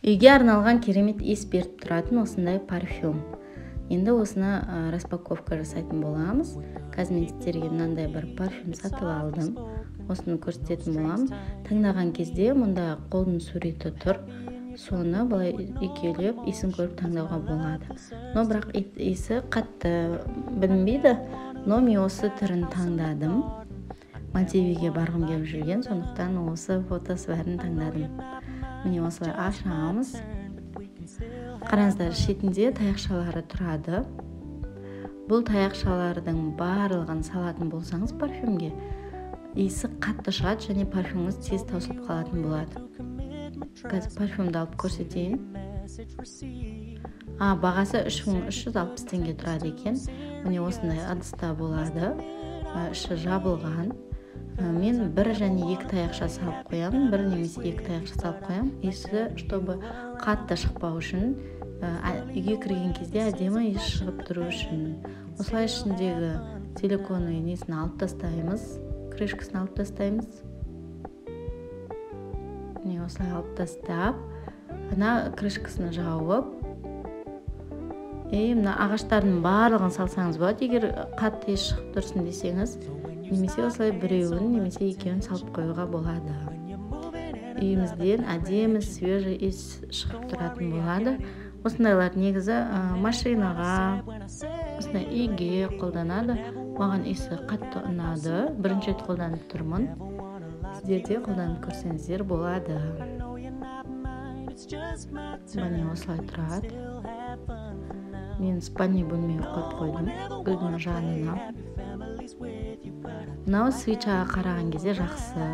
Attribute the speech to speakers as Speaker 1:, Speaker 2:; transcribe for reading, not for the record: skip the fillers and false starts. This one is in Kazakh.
Speaker 1: Үйге арналған керемет иіс беріп тұратын осындай парфюм. Енді осыны распаковка жасайтын боламыз. Косметиктерге мынандай бір парфюм сатып алдым. Осыны көрсететін боламын. Таңдаған кезде мұнда қолдың суреті тұр. Соны былай екеулеп иісін көріп таңдауға болады. Но бірақ иісі қатты білінбейді. Но мен осы түрін таңдадым. Мальдивиге барғым келіп жүрген, сондықтан осы фотосы бәрін таңдадым. Міне осылай ашамыз. Қараңыздар, шетінде таяқшалары тұрады. Бұл таяқшалардың барлығын салатын болсаңыз парфюмге, иісі қатты шығады және парфюміңіз тез таусылып қалатын болады. Қазір парфюмді алып көрсетейін. Бағасы 3360 теңге тұрады екен. Міне осындай ыдыста болады. Іші жабылған. Мен бір және екі таяқша салып қоямын, бір немесе екі таяқша салып қоямын. Иісі, чтобы қатты шықпау үшін, үйге кірген кезде әдемі иіс шығып тұру үшін. Осылай ішіндегі силиконный несін алып тастаймыз, крышкасын алып тастаймыз. Міне осылай алып тастап, ана крышкасын жауып, мына ағаштардың барлығын салсаңыз болады, егер қатты иіс шығып тұрсын десеңіз. Немесе осылай біреуін, немесе екеуін салып қоюға болады. Үйімізден әдемі свежий иіс шығып тұратын болады. Осындайлар негізі машинаға, осындай үйге қолданады. Маған иісі қатты ұнады. Бірінші рет қолданып тұрмын. Сіздер де қолданып көрсеңіздер болады. Міне осылай тұрады. Мен спальный бөлмеге қойып қойдым, гүлдің жанына. Мынау свечаға қараған кезде жақсы.